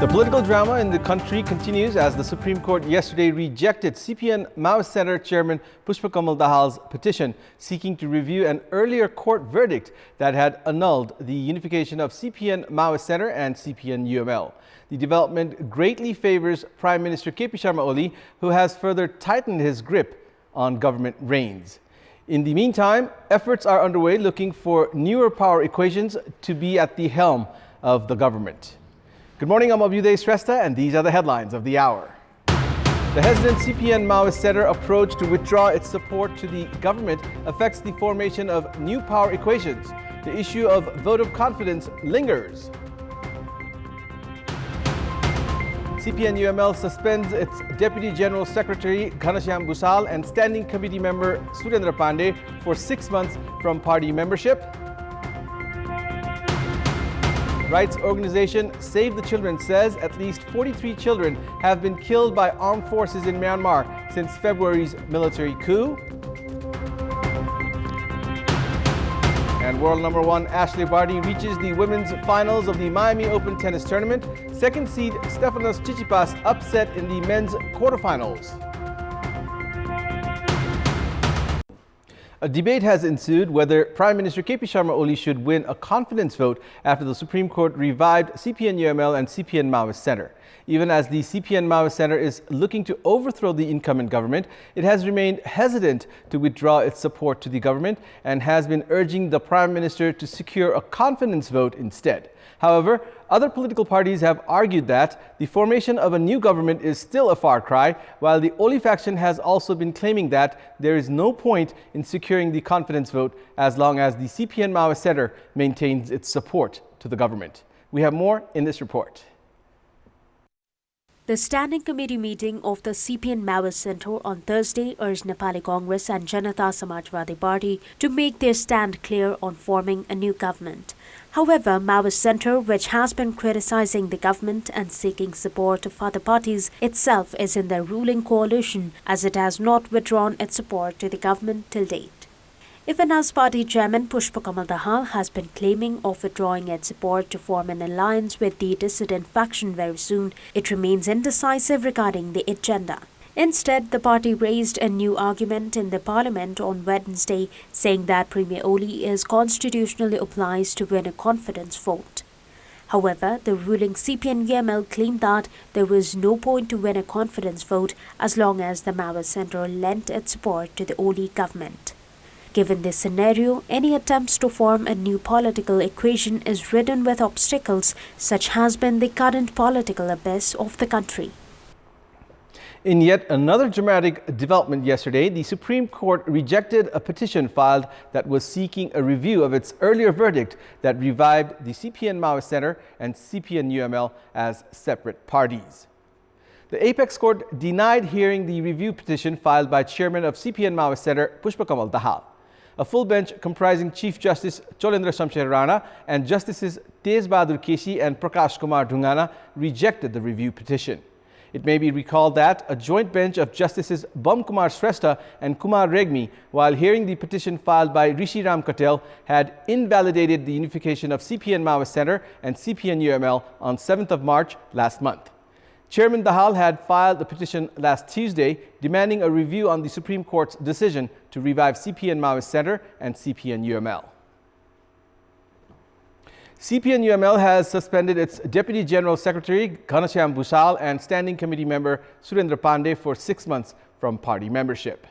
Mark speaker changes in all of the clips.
Speaker 1: The political drama in the country continues as the Supreme Court yesterday rejected CPN Maoist Center Chairman Pushpakamal Dahal's petition seeking to review an earlier court verdict that had annulled the unification of CPN Maoist Center and CPN UML. The development greatly favors Prime Minister KP Sharma Oli, who has further tightened his grip on government reins. In the meantime, efforts are underway looking for newer power equations to be at the helm of the government. Good morning, I'm Abhyuday Shrestha, and these are the headlines of the hour. The hesitant CPN Maoist Center approach to withdraw its support to the government affects the formation of new power equations. The issue of vote of confidence lingers. CPN UML suspends its Deputy General Secretary Ghanshyam Busal and Standing Committee member Surendra Pandey for 6 months from party membership. Rights organization Save the Children says at least 43 children have been killed by armed forces in Myanmar since February's military coup. And world number one Ashley Barty reaches the women's finals of the Miami Open tennis tournament. Second seed Stefanos Tsitsipas upset in the men's quarterfinals. A debate has ensued whether Prime Minister KP Sharma Oli should win a confidence vote after the Supreme Court revived CPN UML and CPN Maoist Center. Even as the CPN Maoist Center is looking to overthrow the incumbent government, it has remained hesitant to withdraw its support to the government and has been urging the Prime Minister to secure a confidence vote instead. However, other political parties have argued that the formation of a new government is still a far cry, while the Oli faction has also been claiming that there is no point in securing the confidence vote as long as the CPN Maoist Center maintains its support to the government. We have more in this report.
Speaker 2: The Standing Committee meeting of the CPN Maoist Center on Thursday urged Nepali Congress and Janata Samajwadi Party to make their stand clear on forming a new government. However, Maoist Center, which has been criticizing the government and seeking support of other parties, itself is in the ruling coalition as it has not withdrawn its support to the government till date. Even as party chairman Pushpakamal Dahal has been claiming of withdrawing its support to form an alliance with the dissident faction very soon, it remains indecisive regarding the agenda. Instead, the party raised a new argument in the parliament on Wednesday, saying that Premier Oli is constitutionally obliged to win a confidence vote. However, the ruling CPN UML claimed that there was no point to win a confidence vote as long as the Maoist Center lent its support to the Oli government. Given this scenario, any attempts to form a new political equation is ridden with obstacles, such has been the current political abyss of the country.
Speaker 1: In yet another dramatic development yesterday, the Supreme Court rejected a petition filed that was seeking a review of its earlier verdict that revived the CPN Maoist Center and CPN UML as separate parties. The Apex Court denied hearing the review petition filed by Chairman of CPN Maoist Center, Pushpakamal Dahal. A full bench comprising Chief Justice Cholendra Shamsher Rana and Justices Tez Bahadur Keshi and Prakash Kumar Dhungana rejected the review petition. It may be recalled that a joint bench of Justices Bam Kumar Shrestha and Kumar Regmi, while hearing the petition filed by Rishi Ram Katel, had invalidated the unification of CPN Maoist Center and CPN UML on 7th of March last month. Chairman Dahal had filed a petition last Tuesday demanding a review on the Supreme Court's decision to revive CPN Maoist Center and CPN UML. CPN UML has suspended its Deputy General Secretary Ghanshyam Busal and Standing Committee member Surendra Pandey for 6 months from party membership.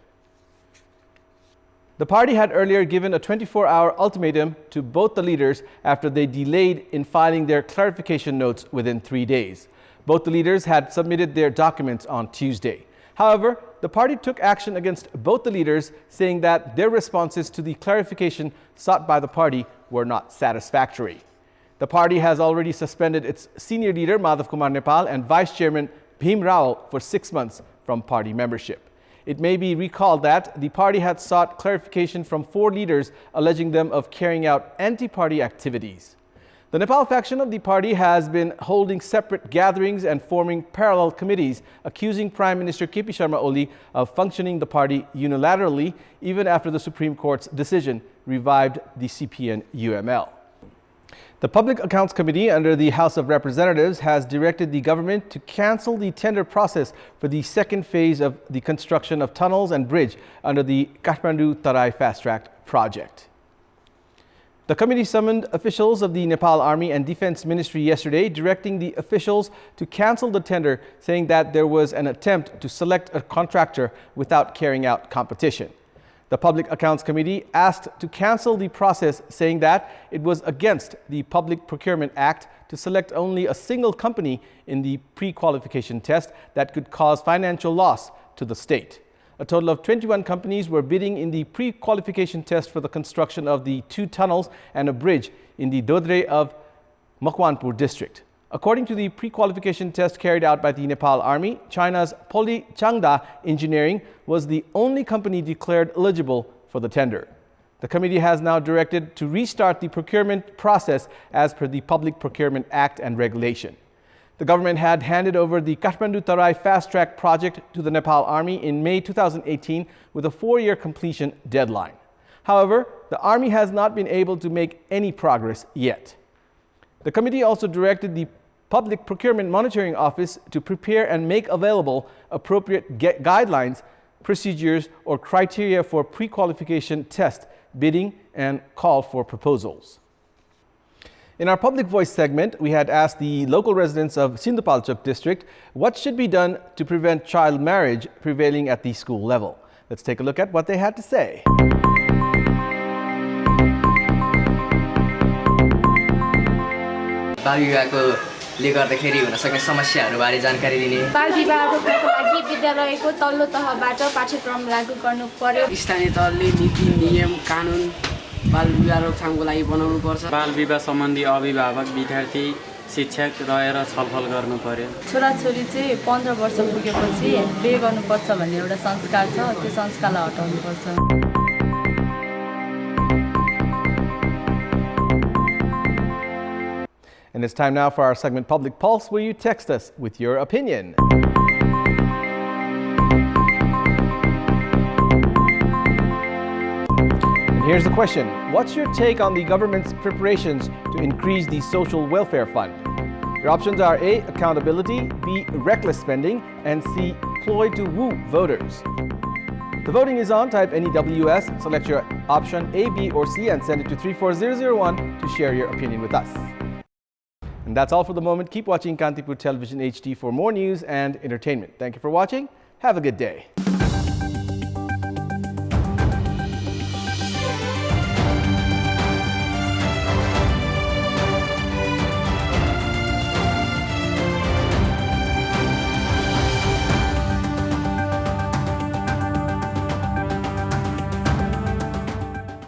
Speaker 1: The party had earlier given a 24-hour ultimatum to both the leaders after they delayed in filing their clarification notes within 3 days. Both the leaders had submitted their documents on Tuesday. However, the party took action against both the leaders, saying that their responses to the clarification sought by the party were not satisfactory. The party has already suspended its senior leader Madhav Kumar Nepal and Vice Chairman Bhim Rao for 6 months from party membership. It may be recalled that the party had sought clarification from 4 leaders alleging them of carrying out anti-party activities. The Nepal faction of the party has been holding separate gatherings and forming parallel committees, accusing Prime Minister KP Sharma Oli of functioning the party unilaterally, even after the Supreme Court's decision revived the CPN UML. The Public Accounts Committee under the House of Representatives has directed the government to cancel the tender process for the second phase of the construction of tunnels and bridge under the Kathmandu-Tarai fast-track project. The committee summoned officials of the Nepal Army and Defense Ministry yesterday, directing the officials to cancel the tender, saying that there was an attempt to select a contractor without carrying out competition. The Public Accounts Committee asked to cancel the process, saying that it was against the Public Procurement Act to select only a single company in the pre-qualification test that could cause financial loss to the state. A total of 21 companies were bidding in the pre-qualification test for the construction of the 2 tunnels and a bridge in the Dodre of Makwanpur district. According to the pre-qualification test carried out by the Nepal Army, China's Poli Changda Engineering was the only company declared eligible for the tender. The committee has now directed to restart the procurement process as per the Public Procurement Act and regulation. The government had handed over the Kathmandu-Tarai fast-track project to the Nepal Army in May 2018 with a 4-year completion deadline. However, the Army has not been able to make any progress yet. The committee also directed the Public Procurement Monitoring Office to prepare and make available appropriate guidelines, procedures, or criteria for pre-qualification test, bidding, and call for proposals. In our Public Voice segment, we had asked the local residents of Sindhupalchok district what should be done to prevent child marriage prevailing at the school level. Let's take a look at what they had to say.
Speaker 3: बाल विवाहले गर्दाखेरि हुन सक्ने समस्याहरूबारे जानकारी दिने
Speaker 4: बाल विवाह रोक्नको लागि विद्यालयको तल्लो तहबाट पाठ्यक्रम लागू गर्नु पर्यो
Speaker 5: स्थानीय तहले नीति नियम कानुन बाल विवाह रोकथामको लागि बनाउनु पर्छ
Speaker 6: बाल विवाह सम्बन्धी अभिभावक विद्यार्थी शिक्षक रहेर छलफल गर्नु पर्यो
Speaker 7: छोराछोरी चाहिँ 15 वर्ष पुगेपछि बिहे गर्नुपर्छ भन्ने एउटा संस्कार छ त्यो संस्कारलाई हटाउनु पर्छ
Speaker 1: And it's time now for our segment Public Pulse, where you text us with your opinion. And here's the question. What's your take on the government's preparations to increase the social welfare fund? Your options are A, accountability, B, reckless spending, and C, ploy to woo voters. The voting is on. Type any WS, select your option A, B, or C, and send it to 34001 to share your opinion with us. And that's all for the moment. Keep watching Kantipur Television HD for more news and entertainment. Thank you for watching. Have a good day.